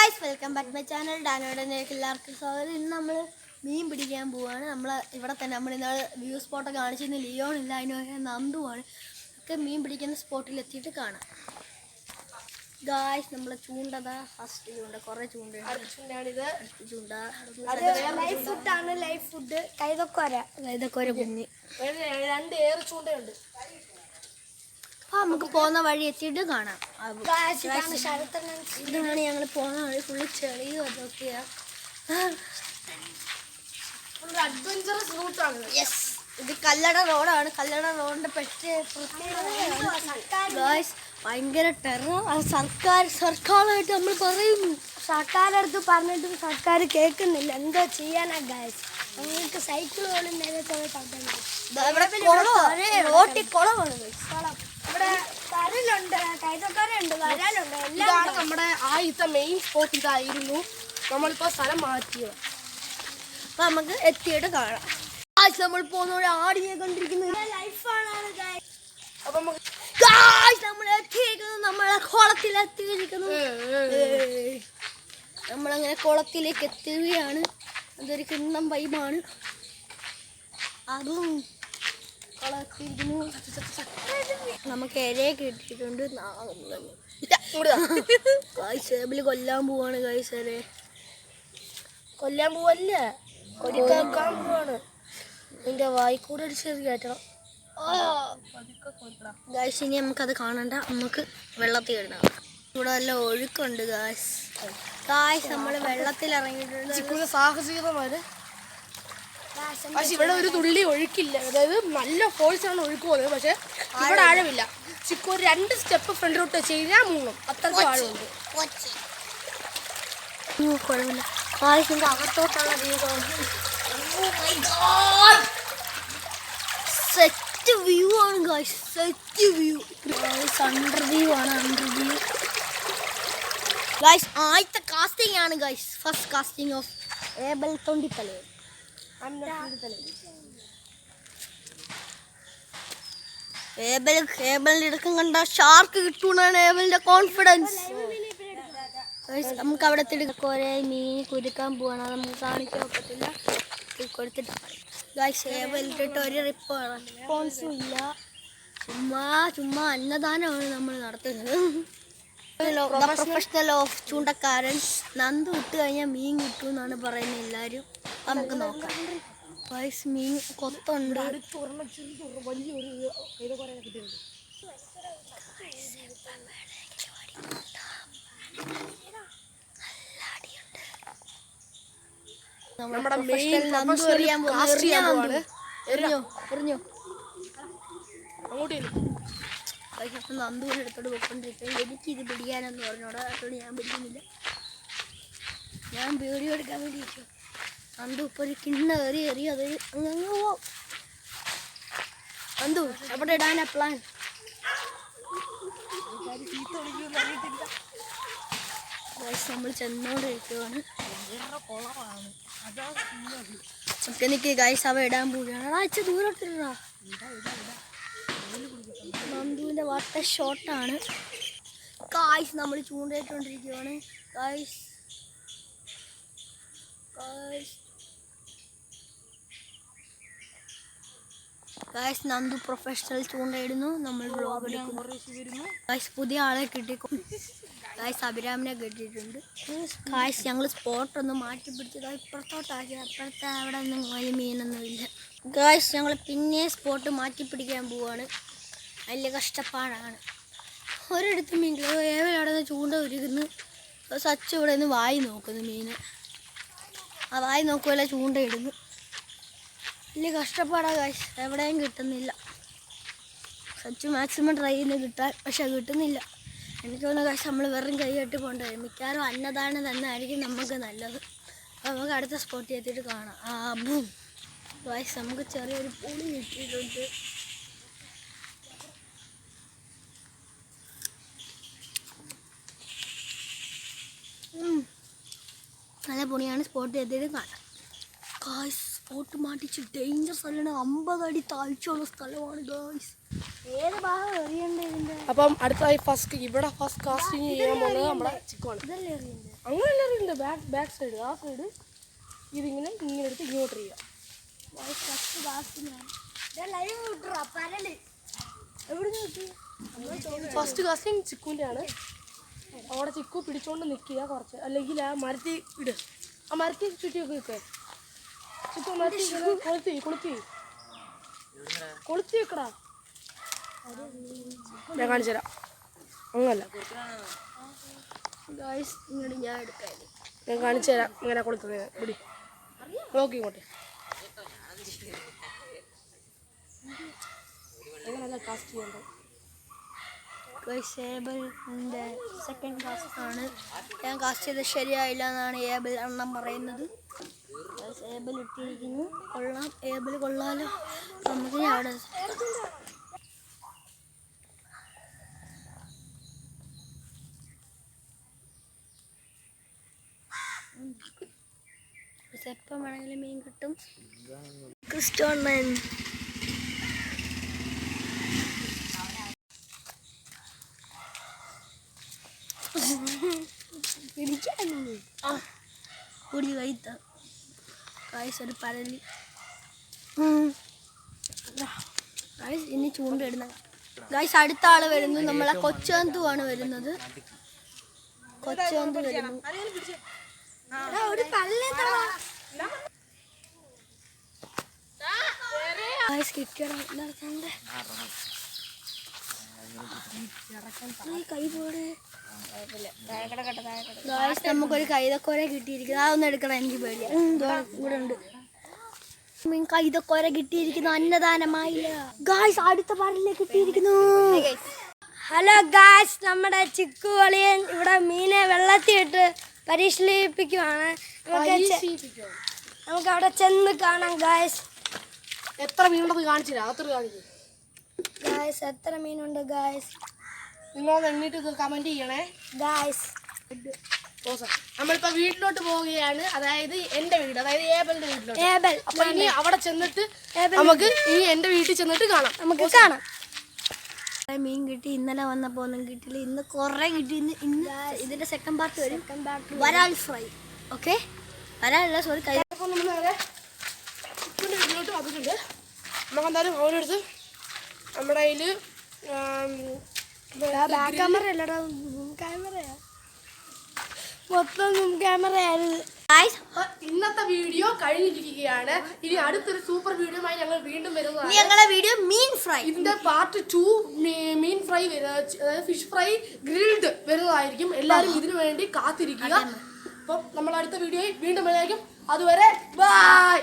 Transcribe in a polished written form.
Guys welcome back my channel ഡാനോടനേക്ക് എല്ലാവർക്കും സ്വാഗതം. ഇന്ന് നമ്മൾ മീൻ പിടിക്കാൻ പോവാണ്. നമ്മൾ ഇവിടെ തന്നെ നമ്മൾ ഇന്നാൾ വ്യൂ സ്പോട്ടൊക്കെ കാണിച്ചിരുന്ന ലിയോൺ ഇല്ല, അതിന് നന്ദുവാണ് ഒക്കെ മീൻ പിടിക്കുന്ന സ്പോട്ടിൽ എത്തിയിട്ട് കാണാം. ഗായ്സ് നമ്മൾ ചൂണ്ടതാ ഫസ്റ്റ് ചൂണ്ട, കുറേ ചൂണ്ടയാണ്. ചൂണ്ട ലൈഫ് ഫുഡ് കൈതക്കോര കുഞ്ഞ് 2 ഏറ് ചൂണ്ടയുണ്ട്. നമുക്ക് പോകുന്ന വഴി എത്തിയിട്ട് കാണാം. ഇതാണ് ഞങ്ങൾ പോകുന്ന വഴി, ഫുള്ള് ചെളി അതൊക്കെയാ. അഡ്വഞ്ചറസ് റൂട്ടാണ്. യെസ്, ഇത് കല്ലട റോഡാണ്. കല്ലട റോഡിന്റെ ഭയങ്കര ടെറർ. സർക്കാരായിട്ട് നമ്മൾ പറയുന്നു. സർക്കാരടുത്ത് പറഞ്ഞിട്ട് സർക്കാർ കേൾക്കുന്നില്ല. എന്തോ ചെയ്യാനാ ഗായ്സ്? നിങ്ങൾക്ക് സൈക്കിൾ പോലും റോട്ടിൽ കുളമാണ്. ഇവിടെ കരലുണ്ട്, കൈതക്കരയുണ്ട്, വരാലുണ്ട്. ഇതാണ് നമ്മുടെ ആദ്യത്തെ മെയിൻ സ്പോട്ട്. ഇതായിരുന്നു. നമ്മളിപ്പോ സ്ഥലം മാറ്റിയത്. അപ്പൊ നമുക്ക് എത്തിയിട്ട് കാണാം. നമ്മൾ പോകുന്ന ആടിയെ കണ്ടിരിക്കുന്നത് ലൈഫാണ്. അപ്പൊ നമ്മൾ എത്തിയിരിക്കുന്നത് നമ്മളെ കുളത്തിലെത്തിയിരിക്കുന്നു. നമ്മളങ്ങനെ കുളത്തിലേക്ക് എത്തുകയാണ്. അതൊരു കിണ്ണം വൈബാണ്. അതും കുളത്തിരിക്കുന്നു. നമുക്ക് ഇരയെ കിട്ടിയിട്ടുണ്ട്. സേബില് കൊല്ലാൻ പോവാണ്. ഗൈസരെ കൊല്ലാൻ പോവല്ല, കൊടിക്കാൻ പോവാണ്. നിന്റെ വായിക്കൂടെ ഒരു ചെറിയ കയറ്റണം. ഗായ്സ് ഇനി നമുക്കത് കാണണ്ട, നമുക്ക് വെള്ളത്തിൽ ഇടാം. ഇവിടെ നല്ല ഒഴുക്കുണ്ട് ഗായ്സ്. നമ്മൾ വെള്ളത്തിൽ ഇറങ്ങിയിട്ടുണ്ട്. സാഹസികതമാണ്. പക്ഷെ ഇവിടെ ഒരു തുള്ളി ഒഴുക്കില്ല. അതായത് നല്ല ഫോഴ്സാണ് ഒഴുക്ക് പോകുന്നത്. പക്ഷെ ഇവിടെ ആഴമില്ല. ചിക്കു ഒരു 2 സ്റ്റെപ്പ് ഫ്രണ്ടിലോട്ട് വെച്ച് കഴിഞ്ഞാൽ മുങ്ങും. അത്രയ്ക്ക് ആഴമുണ്ട്. കുഴപ്പമില്ല. അകത്തോട്ടുള്ള സെറ്റ് വ്യൂ ആണ് guys. Set view. Under view ആണ്. Under view guys. ആദ്യത്തെ കാസ്റ്റിംഗ് ആണ് ഗായ്സ്. ഫസ്റ്റ് കാസ്റ്റിംഗ് ഓഫ് ഏബൽ തൊണ്ടിത്തലേ. ഏബലിന്റെ ഇടക്കം കണ്ട ഷാർക്ക് കിട്ടൂന്നാണ് ഏബലിന്റെ കോൺഫിഡൻസ്. നമുക്ക് അവിടെ കുറെ മീൻ കുരുക്കാൻ പോവാണ്. അത് നമുക്ക് കാണിക്കാൻ പറ്റത്തില്ല. കൊടുത്തിട്ട് ഗായ്സ് ഏബലിട്ടിട്ട് ഒരു റെസ്പോൺസും ഇല്ല. ചുമ്മാ അന്നദാനമാണ് നമ്മൾ നടത്തുന്നത്. പ്രൊഫഷണൽ ഓഫ് ചൂണ്ടക്കാരൻ നന്ദു ഇട്ട് കഴിഞ്ഞാൽ മീൻ കിട്ടും എന്നാണ് പറയുന്നത് എല്ലാവരും. നമുക്ക് നോക്കാം. ഗായ്സ് മീൻ കൊത്തുണ്ട്. നമ്മുടെ മെയിൻ നന്ദു എറിയാൻ പോവാണ്. എറിഞ്ഞോ. അങ്ങോട്ട് നന്ദുവിനെ എടുത്തോട്ട് പോയിക്കൊണ്ടിരിക്കുന്നത്. എനിക്കിത് പിടിക്കാനെന്ന് പറഞ്ഞോടാ, അതുകൊണ്ട് ഞാൻ പിടിക്കുന്നില്ല. ഞാൻ വീഡിയോ എടുക്കാൻ വേണ്ടി വെച്ചു. നന്ദു ഇപ്പോൾ ഒരു കിണ്ണ എറി അത് അങ്ങ് പോവും. നന്ദു എവിടെ ഇടാനാ പ്ലാൻ? നമ്മൾ ചെന്നോണ്ടിരിക്കുവാണ്. എനിക്ക് ഗൈസ് അവ ഇടാൻ പോവുകയാണ്. അച്ഛൻ ദൂരോട്ടിടാ. നന്ദുവിൻ്റെ വാട്ട ഷോട്ടാണ് ഗായ്സ്. നമ്മൾ ചൂണ്ടയിട്ടുകൊണ്ടിരിക്കുകയാണ് ഗായ്സ്. നന്ദു പ്രൊഫഷണൽ ചൂണ്ടയിടുന്നു. നമ്മൾ വ്ലോഗ് എടുക്കുന്നു ഗായ്സ്. പുതിയ ആളെ കിട്ടി ഗായ്സ്. അഭിരാമിനെ കിട്ടിയിട്ടുണ്ട് ഗായ്സ്. ഞങ്ങൾ സ്പോട്ടൊന്ന് മാറ്റി പിടിച്ചത് ഇപ്പുറത്തോട്ടാക്കി. അപ്പുറത്തെ അവിടെ ഒന്നും വലിയ മീനൊന്നും ഇല്ല ഗായ്സ്. ഞങ്ങൾ പിന്നെ സ്പോട്ട് മാറ്റി പിടിക്കാൻ പോവാണ്. വലിയ കഷ്ടപ്പാടാണ്. ഒരിടത്ത് മീൻ ഏവൻ അവിടെ നിന്ന് ചൂണ്ട ഉരുകുന്നു. സച്ച് ഇവിടെ നിന്ന് വായി നോക്കുന്നു മീന്. ആ വായി നോക്കുമല്ല ചൂണ്ട ഇടുന്നു. വലിയ കഷ്ടപ്പാടാണ് ഗായ്സ്. എവിടെയും കിട്ടുന്നില്ല. സച്ച് മാക്സിമം ട്രൈ ചെയ്യുന്ന കിട്ടാൻ, പക്ഷെ കിട്ടുന്നില്ല. എനിക്ക് തോന്നുന്നു ഗായ്സ് നമ്മൾ വെറും കൈയിട്ട് പോകേണ്ടി വരും. മിക്കവാറും അന്നദാനം തന്നെ ആയിരിക്കും നമുക്ക് നല്ലത്. അപ്പോൾ നമുക്ക് അടുത്ത സ്പോട്ടിൽ എത്തിയിട്ട് കാണാം. Boom guys. നമുക്ക് ചെറിയൊരു പുളി കിട്ടിയിട്ടുണ്ട്. നല്ല പുണിയാണ്. സ്പോട്ട് എത്തിയിട്ട് കാണാം ഗായ്സ്. സ്പോട്ട് മാറ്റിച്ച് ഡേഞ്ചർ സ്ഥലമാണ്. 50 അടി താഴ്ചയുള്ള സ്ഥലമാണ് ഗായ്സ്. ഏത് ഭാഗം എറിയണ്ടേ ഇതിൻ്റെ? അപ്പം അടുത്തായി ഇവിടെ ഫസ്റ്റ് കാസ്റ്റിംഗ് ചെയ്യാൻ പോകുന്നത് നമ്മുടെ ചിക്കു ആണ്. ഇതല്ലേ എറിയണ്ടേ? അങ്ങനെ എല്ലാവരും ഉണ്ട്. ബാക്ക് സൈഡ് ആ സൈഡ് ഇതിങ്ങനെ എടുത്ത് ഇങ്ങോട്ട് ചെയ്യുക. ഫസ്റ്റ് കാസ്റ്റിംഗ് ചിക്കുവിൻ്റെ ആണ്. അവിടെ ചിക്കു പിടിച്ചോണ്ട് നിൽക്കുക കുറച്ച്, അല്ലെങ്കിൽ ആ മരത്തിൽ ഇട്. ആ മരത്തിൽ ചുറ്റിയൊക്കെ നിൽക്കുക. ചിക്കു മരത്തിൽ കൊളുത്തി വെക്കടാ. ഞാൻ കാണിച്ചു തരാം. അങ്ങനല്ല, ഞാൻ കാണിച്ചു തരാം ഇങ്ങനെ കൊളുത്തുന്നത്. പിടി, നോക്കി ഇങ്ങോട്ട്. എങ്ങനെയല്ല കാസ്റ്റ് ചെയ്യേണ്ടത്. ഏബിളിൻ്റെ സെക്കൻഡ് കാസ്റ്റ് ആണ്. ഞാൻ കാസ്റ്റ് ചെയ്ത് ശരിയായില്ല എന്നാണ് ഏബിൾ അണ്ണൻ പറയുന്നത്. ഏബിൾ ഇട്ടിരിക്കുന്നു. കൊള്ളാം, ഏബിൾ കൊള്ളാലോ. നമുക്ക് അവിടെ എപ്പം വേണമെങ്കിലും മീൻ കിട്ടും. ക്രിസ്റ്റോണ്ണൻ കൂടി കഴിത്ത കായ്സ് ഒരു പരലി ഗായ്സ് ഇനി ചൂണ്ടിടുന്ന ഗായ്സ്. അടുത്ത ആള് വരുന്നു. നമ്മളെ കൊച്ചന്തു ആണ് വരുന്നത്. കൊച്ചന്തു വരുന്നു. ഗായ്സ് കിട്ടിയടാ കൈ പോലെ. ഗായ്സ് നമുക്കൊരു കൈതക്കോര കിട്ടിയിരിക്കുന്നു. അതൊന്നും എടുക്കണം, എനിക്ക് പേടിയാണ്. ഇവിടെ ഉണ്ട് കൈതക്കോര കിട്ടിയിരിക്കുന്നു. അന്നദാനമായില്ല ഗായ്സ്. അടുത്ത പാടിലെ കിട്ടിയിരിക്കുന്നു. ഹലോ ഗായ്സ്, നമ്മുടെ ചിക്കു കളിയൻ ഇവിടെ മീനെ വെള്ളത്തിയിട്ട് പരിശീലിപ്പിക്കുവാണ്. നമുക്ക് അവിടെ ചെന്ന് കാണാം ഗായ്സ്. എത്ര മീനുണ്ടെന്ന് കാണിച്ചില്ല. അകത്തോട് കാണിക്കും ഗായ്സ്. എത്ര മീനുണ്ട് ഗായ്സ്? നിങ്ങൾ എണ്ണീട്ട് കമന്റ് ചെയ്യണേ ഗായ്സ്. നമ്മളിപ്പോ വീട്ടിലോട്ട് പോവുകയാണ്. അതായത് എന്റെ വീട്, അതായത് ഏബലിന്റെ വീട്ടിലോട്ട്. ഏബൽ. അപ്പൊ ഇനി അവിടെ ചെന്നിട്ട് നമുക്ക് ഇനി എന്റെ വീട്ടിൽ ചെന്നിട്ട് കാണാം. നമുക്ക് കാണാം. മീൻ കിട്ടി. ഇന്നലെ വന്നപ്പോ ഒന്നും കിട്ടില്ല. ഇന്ന് കുറെ കിട്ടി. ഇന്ന് ഇതിന്റെ സെക്കൻഡ് പാർട്ട് വരും. വരാൽ ഫ്രൈ. Okay, വരാലല്ല, sorry. അപ്പൊ നമ്മൾ നേരെ ചിക്കൻ്റെ വീട്ടിലോട്ട് വന്നിട്ടുണ്ട്. നമുക്ക് എന്തായാലും അവരെടുത്ത് നമ്മുടെ കയ്യിൽ ബാക്ക് ക്യാമറ അല്ലടാ, ക്യാമറയാ. മൊത്തം ക്യാമറയായിരുന്നു. ഇന്നത്തെ വീഡിയോ കഴിഞ്ഞിരിക്കുകയാണ്. ഇനി അടുത്തൊരു സൂപ്പർ വീഡിയോയുമായി ഞങ്ങൾ വീണ്ടും വരുന്നതാണ്. ഞങ്ങളുടെ വീഡിയോ മീൻ ഫ്രൈ. ഇതിന്റെ പാർട്ട് 2 മീൻ ഫ്രൈ, അതായത് ഫിഷ് ഫ്രൈ ഗ്രിൽഡ് വരുന്നതായിരിക്കും. എല്ലാവരും ഇതിനു വേണ്ടി കാത്തിരിക്കുക. അപ്പം നമ്മൾ അടുത്ത വീഡിയോയിൽ വീണ്ടും വരുന്നതായിരിക്കും. അതുവരെ ബൈ.